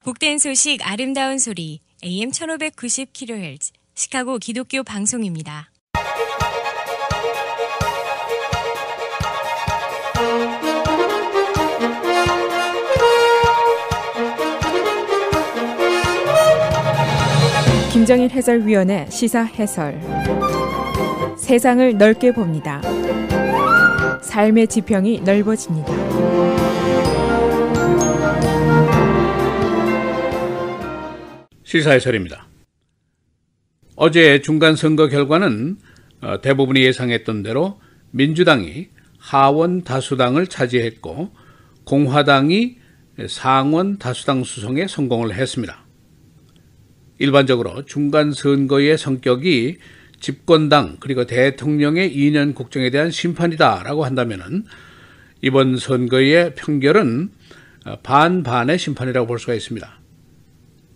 복된 소식 아름다운 소리 AM 1590kHz 시카고 기독교 방송입니다. 김정일 해설위원의 시사 해설. 세상을 넓게 봅니다. 삶의 지평이 넓어집니다. 시사 해설입니다. 어제 중간선거 결과는 대부분이 예상했던 대로 민주당이 하원 다수당을 차지했고 공화당이 상원 다수당 수성에 성공을 했습니다. 일반적으로 중간선거의 성격이 집권당 그리고 대통령의 2년 국정에 대한 심판이다라고 한다면 이번 선거의 평결은 반반의 심판이라고 볼 수가 있습니다.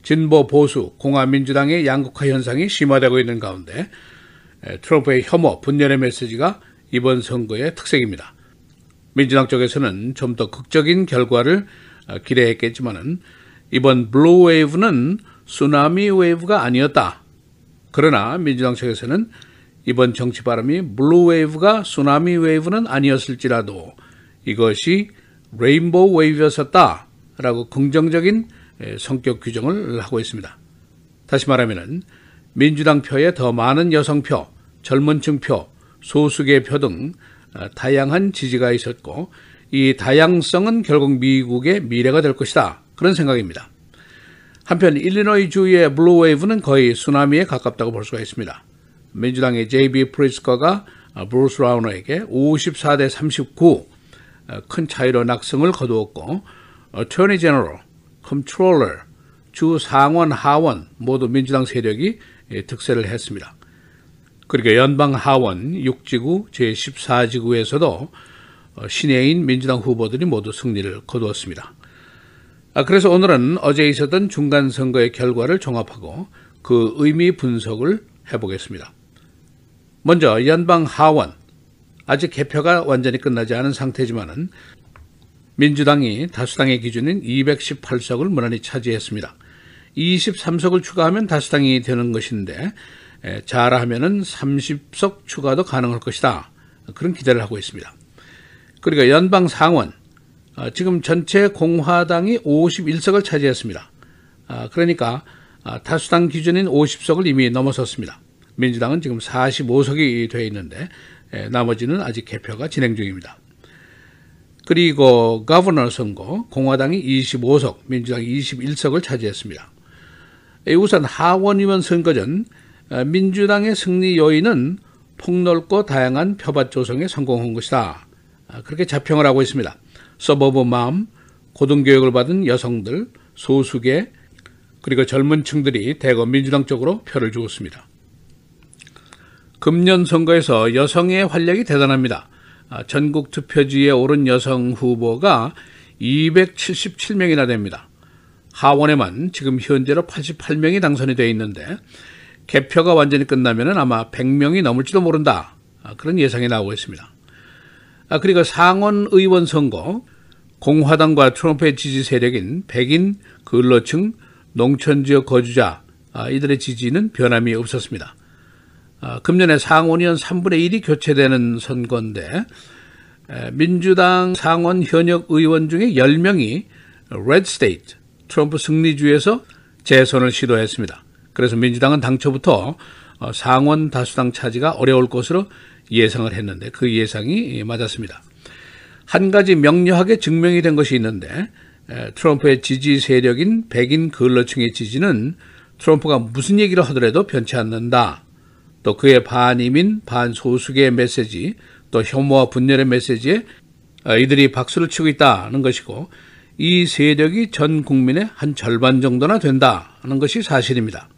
진보 보수 공화민주당의 양극화 현상이 심화되고 있는 가운데 트럼프의 혐오 분열의 메시지가 이번 선거의 특색입니다. 민주당 쪽에서는 좀 더 극적인 결과를 기대했겠지만 이번 블루 웨이브는 쓰나미 웨이브가 아니었다. 그러나 민주당 측에서는 이번 정치 바람이 블루 웨이브가 쓰나미 웨이브는 아니었을지라도 이것이 레인보우 웨이브였었다라고 긍정적인 성격 규정을 하고 있습니다. 다시 말하면 민주당 표에 더 많은 여성표, 젊은층 표, 소수계 표 등 다양한 지지가 있었고 이 다양성은 결국 미국의 미래가 될 것이다. 그런 생각입니다. 한편 일리노이 주의 블루 웨이브는 거의 쓰나미에 가깝다고 볼 수가 있습니다. 민주당의 J.B. 프리스커가 브루스 라우너에게 54대 39 큰 차이로 낙승을 거두었고 어토니 제너럴, 컨트롤러, 주 상원, 하원 모두 민주당 세력이 득세를 했습니다. 그리고 연방 하원 6지구 제14지구에서도 신예인 민주당 후보들이 모두 승리를 거두었습니다. 그래서 오늘은 어제 있었던 중간선거의 결과를 종합하고 그 의미 분석을 해보겠습니다. 먼저 연방 하원, 아직 개표가 완전히 끝나지 않은 상태지만은 민주당이 다수당의 기준인 218석을 무난히 차지했습니다. 23석을 추가하면 다수당이 되는 것인데 잘하면은 30석 추가도 가능할 것이다. 그런 기대를 하고 있습니다. 그리고 연방 상원, 지금 전체 공화당이 51석을 차지했습니다. 그러니까 다수당 기준인 50석을 이미 넘어섰습니다. 민주당은 지금 45석이 되어 있는데 나머지는 아직 개표가 진행 중입니다. 그리고 거버너 선거, 공화당이 25석, 민주당이 21석을 차지했습니다. 우선 하원의원 선거 전 민주당의 승리 요인은 폭넓고 다양한 표밭 조성에 성공한 것이다. 그렇게 자평을 하고 있습니다. 서버브 맘, 고등교육을 받은 여성들, 소수계, 그리고 젊은 층들이 대거 민주당 쪽으로 표를 주었습니다. 금년 선거에서 여성의 활약이 대단합니다. 전국 투표지에 오른 여성 후보가 277명이나 됩니다. 하원에만 지금 현재로 88명이 당선이 되어 있는데 개표가 완전히 끝나면 아마 100명이 넘을지도 모른다. 그런 예상이 나오고 있습니다. 그리고 상원 의원 선거, 공화당과 트럼프의 지지 세력인 백인, 근로층, 농촌지역 거주자, 이들의 지지는 변함이 없었습니다. 금년에 상원의원 3분의 1이 교체되는 선거인데 민주당 상원 현역 의원 중에 10명이 레드 스테이트, 트럼프 승리주에서 재선을 시도했습니다. 그래서 민주당은 당초부터 상원 다수당 차지가 어려울 것으로 예상을 했는데 그 예상이 맞았습니다. 한 가지 명료하게 증명이 된 것이 있는데 트럼프의 지지 세력인 백인 근로층의 지지는 트럼프가 무슨 얘기를 하더라도 변치 않는다. 또 그의 반이민, 반소수계의 메시지, 또 혐오와 분열의 메시지에 이들이 박수를 치고 있다는 것이고 이 세력이 전 국민의 한 절반 정도나 된다는 것이 사실입니다.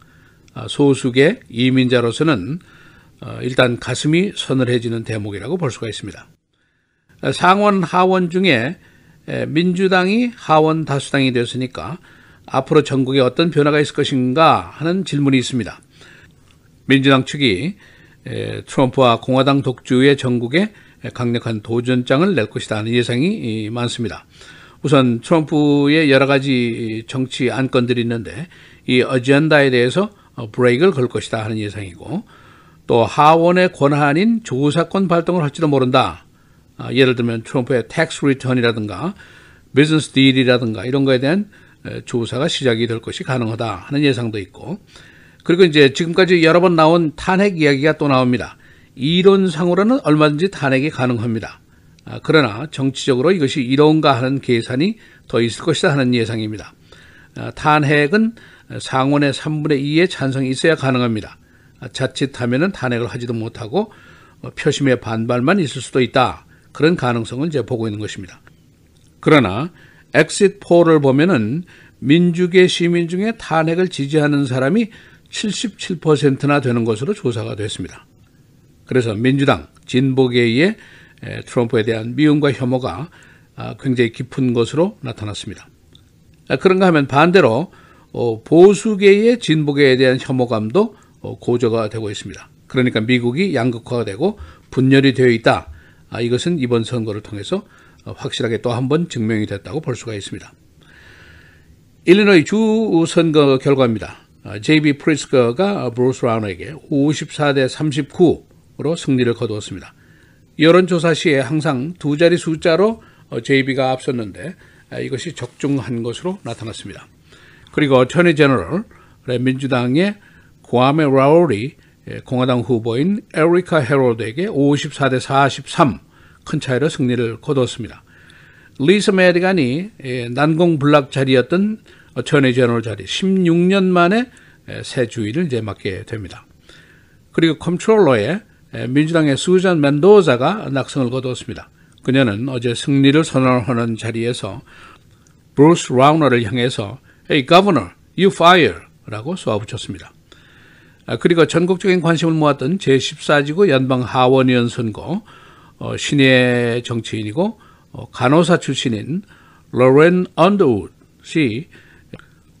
소수계 이민자로서는 일단 가슴이 서늘해지는 대목이라고 볼 수가 있습니다. 상원, 하원 중에 민주당이 하원 다수당이 되었으니까 앞으로 전국에 어떤 변화가 있을 것인가 하는 질문이 있습니다. 민주당 측이 트럼프와 공화당 독주의 전국에 강력한 도전장을 낼 것이다 하는 예상이 많습니다. 우선 트럼프의 여러 가지 정치 안건들이 있는데 이 어젠다에 대해서 브레이크를 걸 것이다 하는 예상이고, 또 하원의 권한인 조사권 발동을 할지도 모른다. 예를 들면 트럼프의 텍스 리턴이라든가 비즈니스 딜이라든가 이런 거에 대한 조사가 시작이 될 것이 가능하다 하는 예상도 있고, 그리고 이제 지금까지 여러 번 나온 탄핵 이야기가 또 나옵니다. 이론상으로는 얼마든지 탄핵이 가능합니다. 그러나 정치적으로 이것이 이로운가 하는 계산이 더 있을 것이다 하는 예상입니다. 탄핵은 상원의 3분의 2의 찬성이 있어야 가능합니다. 자칫하면은 탄핵을 하지도 못하고 표심의 반발만 있을 수도 있다. 그런 가능성을 이제 보고 있는 것입니다. 그러나 엑시트 폴을 보면은 민주계 시민 중에 탄핵을 지지하는 사람이 77%나 되는 것으로 조사가 됐습니다. 그래서 민주당 진보계의 트럼프에 대한 미움과 혐오가 굉장히 깊은 것으로 나타났습니다. 그런가 하면 반대로 보수계의 진보계에 대한 혐오감도 고조가 되고 있습니다. 그러니까 미국이 양극화가 되고 분열이 되어 있다. 이것은 이번 선거를 통해서 확실하게 또 한 번 증명이 됐다고 볼 수가 있습니다. 일리노이 주 선거 결과입니다. J.B. 프리스커가 브루스 라우너에게 54대 39로 승리를 거두었습니다. 여론조사 시에 항상 두 자리 숫자로 JB가 앞섰는데 이것이 적중한 것으로 나타났습니다. 그리고 어터니 제너럴 민주당의 과메 라울이 공화당 후보인 에리카 헤럴드에게 54대 43 큰 차이로 승리를 거두었습니다. 리사 메디간이 난공불락 자리였던 어터니 제너럴 자리 16년 만에 새 주의를 이제 맡게 됩니다. 그리고 컴트롤러의 민주당의 수잔 멘도자가 낙승을 거두었습니다. 그녀는 어제 승리를 선언하는 자리에서 브루스 라우너를 향해서 Hey Governor, you fire! 라고 쏘아붙였습니다. 그리고 전국적인 관심을 모았던 제14지구 연방 하원의원 선거, 신예 정치인이고 간호사 출신인 로렌 언더우드이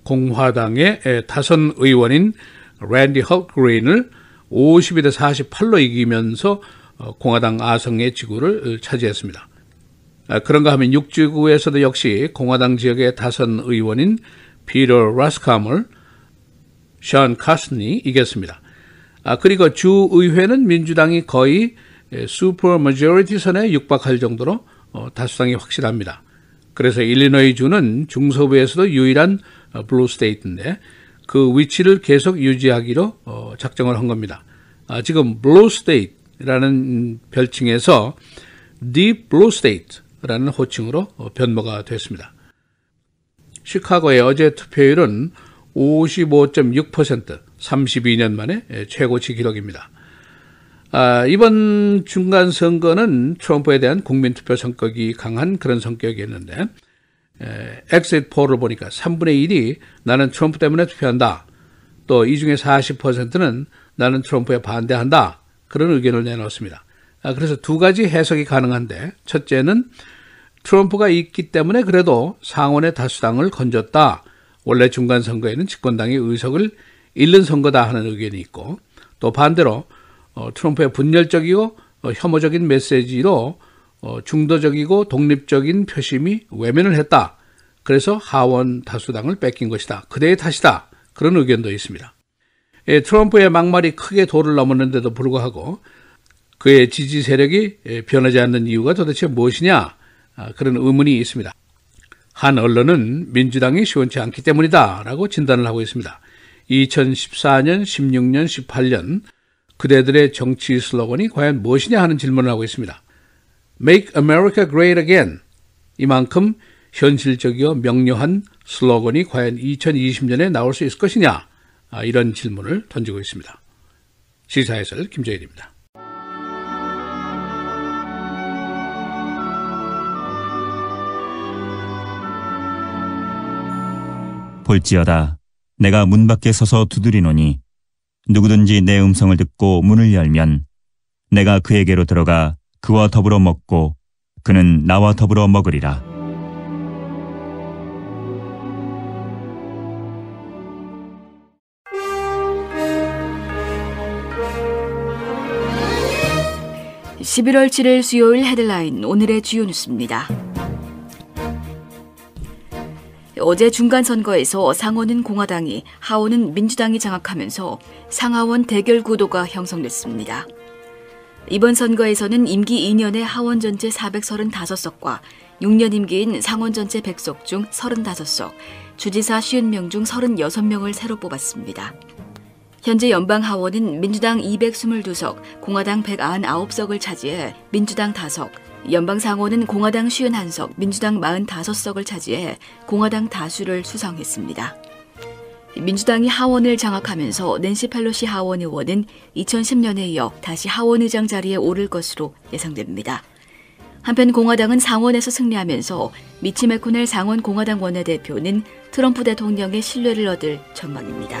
공화당의 다선 의원인 랜디 헐그린을 52대 48로 이기면서 공화당 아성의 지구를 차지했습니다. 그런가 하면 6지구에서도 역시 공화당 지역의 다선 의원인 피터 라스캄을 션 카슨이 이겼습니다. 그리고 주의회는 민주당이 거의 슈퍼 머저리티 선에 육박할 정도로 다수당이 확실합니다. 그래서 일리노이 주는 중서부에서도 유일한 블루 스테이트인데 그 위치를 계속 유지하기로 작정을 한 겁니다. 지금 블루 스테이트라는 별칭에서 Deep Blue State라는 호칭으로 변모가 됐습니다. 시카고의 어제 투표율은 55.6%, 32년 만에 최고치 기록입니다. 이번 중간 선거는 트럼프에 대한 국민투표 성격이 강한 그런 성격이었는데 엑시트 폴을 보니까 3분의 1이 나는 트럼프 때문에 투표한다. 또 이 중에 40%는 나는 트럼프에 반대한다. 그런 의견을 내놓았습니다. 그래서 두 가지 해석이 가능한데 첫째는 트럼프가 있기 때문에 그래도 상원의 다수당을 건졌다. 원래 중간 선거에는 집권당이 의석을 잃는 선거다 하는 의견이 있고, 또 반대로 트럼프의 분열적이고 혐오적인 메시지로 중도적이고 독립적인 표심이 외면을 했다. 그래서 하원 다수당을 뺏긴 것이다. 그대의 탓이다. 그런 의견도 있습니다. 트럼프의 막말이 크게 도를 넘었는데도 불구하고 그의 지지 세력이 변하지 않는 이유가 도대체 무엇이냐? 그런 의문이 있습니다. 한 언론은 민주당이 시원치 않기 때문이다 라고 진단을 하고 있습니다. 2014년, 16년, 18년 그대들의 정치 슬로건이 과연 무엇이냐 하는 질문을 하고 있습니다. Make America Great Again. 이만큼 현실적이고 명료한 슬로건이 과연 2020년에 나올 수 있을 것이냐? 이런 질문을 던지고 있습니다. 시사해설 김재일입니다. 볼지어다 내가 문 밖에 서서 두드리노니 누구든지 내 음성을 듣고 문을 열면 내가 그에게로 들어가 그와 더불어 먹고 그는 나와 더불어 먹으리라. (11월 7일) 수요일 헤드라인 오늘의 주요 뉴스입니다. 어제 중간선거에서 상원은 공화당이, 하원은 민주당이 장악하면서 상하원 대결 구도가 형성됐습니다. 이번 선거에서는 임기 2년의 하원 전체 435석과 6년 임기인 상원 전체 100석 중 35석, 주지사 50명 중 36명을 새로 뽑았습니다. 현재 연방 하원은 민주당 222석, 공화당 199석을 차지해 민주당 5석, 연방 상원은 공화당 51석, 민주당 45석을 차지해 공화당 다수를 수성했습니다. 민주당이 하원을 장악하면서 낸시 펠로시 하원 의원은 2010년에 이어 다시 하원 의장 자리에 오를 것으로 예상됩니다. 한편 공화당은 상원에서 승리하면서 미치 매코넬 상원 공화당 원내대표는 트럼프 대통령의 신뢰를 얻을 전망입니다.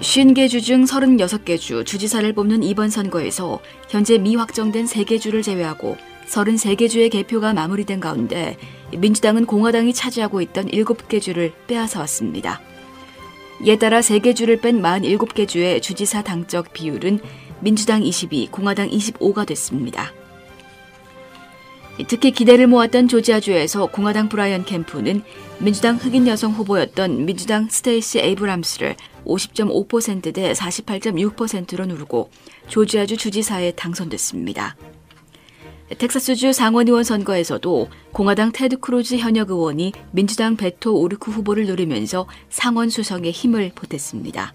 50개 주 중 36개 주 주지사를 뽑는 이번 선거에서 현재 미확정된 3개 주를 제외하고 33개 주의 개표가 마무리된 가운데 민주당은 공화당이 차지하고 있던 7개 주를 빼앗아 왔습니다. 이에 따라 3개 주를 뺀 47개 주의 주지사 당적 비율은 민주당 22, 공화당 25가 됐습니다. 특히 기대를 모았던 조지아주에서 공화당 브라이언 캠프는 민주당 흑인 여성 후보였던 민주당 스테이시 에이브람스를 50.5%대 48.6%로 누르고 조지아주 주지사에 당선됐습니다. 텍사스주 상원의원 선거에서도 공화당 테드 크루즈 현역 의원이 민주당 베토 오르크 후보를 누리면서 상원 수성에 힘을 보탰습니다.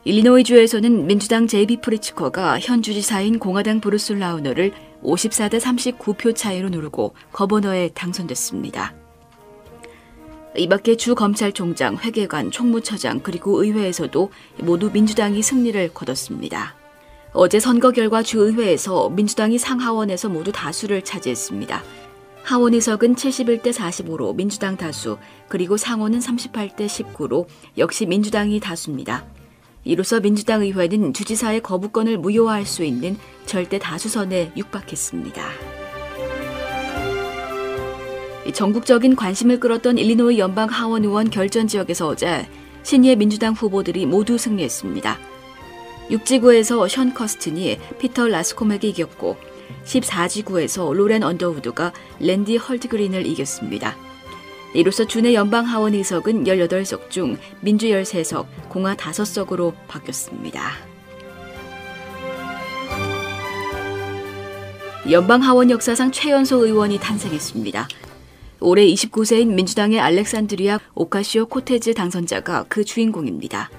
일리노이주에서는 민주당 제이비 프리츠커가 현 주지사인 공화당 브루스 라우너를 54대 39표 차이로 누르고 거버너에 당선됐습니다. 이 밖에 주 검찰총장, 회계관, 총무처장 그리고 의회에서도 모두 민주당이 승리를 거뒀습니다. 어제 선거 결과 주의회에서 민주당이 상하원에서 모두 다수를 차지했습니다. 하원 의석은 71대 45로 민주당 다수, 그리고 상원은 38대 19로 역시 민주당이 다수입니다. 이로써 민주당 의회는 주지사의 거부권을 무효화할 수 있는 절대 다수선에 육박했습니다. 전국적인 관심을 끌었던 일리노이 연방 하원 의원 결전 지역에서 어제 신예 민주당 후보들이 모두 승리했습니다. 6지구에서 션 커스튼이 피터 라스콤에게 이겼고 14지구에서 로렌 언더우드가 랜디 헐트그린을 이겼습니다. 이로써 주내 연방 하원 의석은 18석 중 민주 13석, 공화 5석으로 바뀌었습니다. 연방 하원 역사상 최연소 의원이 탄생했습니다. 올해 29세인 민주당의 알렉산드리아 오카시오 코테즈 당선자가 그 주인공입니다.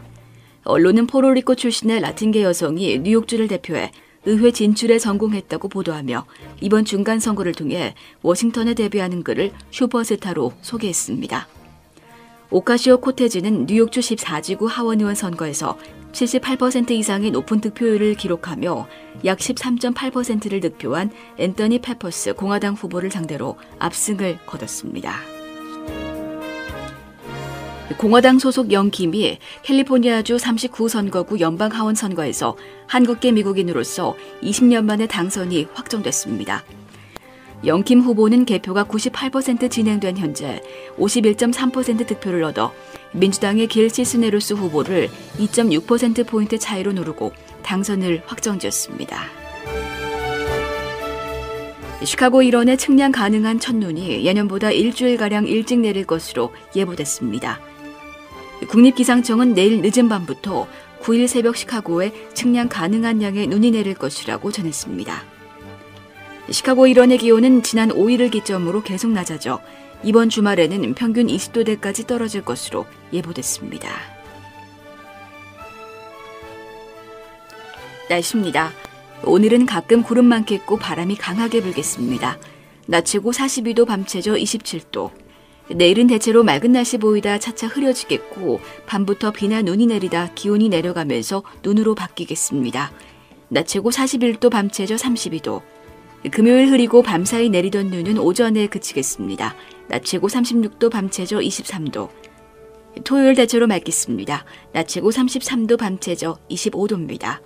언론은 포르리코 출신의 라틴계 여성이 뉴욕주를 대표해 의회 진출에 성공했다고 보도하며 이번 중간 선거를 통해 워싱턴에 데뷔하는 그를 슈퍼스타로 소개했습니다. 오카시오 코테즈는 뉴욕주 14지구 하원의원 선거에서 78% 이상의 높은 득표율을 기록하며 약 13.8%를 득표한 앤더니 페퍼스 공화당 후보를 상대로 압승을 거뒀습니다. 공화당 소속 영킴이 캘리포니아주 39선거구 연방하원 선거에서 한국계 미국인으로서 20년 만에 당선이 확정됐습니다. 영킴 후보는 개표가 98% 진행된 현재 51.3% 득표를 얻어 민주당의 길 시스네루스 후보를 2.6%포인트 차이로 누르고 당선을 확정지었습니다. 시카고 일원에 측량 가능한 첫눈이 예년보다 일주일가량 일찍 내릴 것으로 예보됐습니다. 국립기상청은 내일 늦은 밤부터 9일 새벽 시카고에 측량 가능한 양의 눈이 내릴 것이라고 전했습니다. 시카고 일원의 기온은 지난 5일을 기점으로 계속 낮아져 이번 주말에는 평균 20도대까지 떨어질 것으로 예보됐습니다. 날씨입니다. 오늘은 가끔 구름 많겠고 바람이 강하게 불겠습니다. 낮 최고 42도, 밤 최저 27도. 내일은 대체로 맑은 날씨 보이다 차차 흐려지겠고 밤부터 비나 눈이 내리다 기온이 내려가면서 눈으로 바뀌겠습니다. 낮 최고 41도, 밤 최저 32도. 금요일 흐리고 밤사이 내리던 눈은 오전에 그치겠습니다. 낮 최고 36도, 밤 최저 23도. 토요일 대체로 맑겠습니다. 낮 최고 33도, 밤 최저 25도입니다.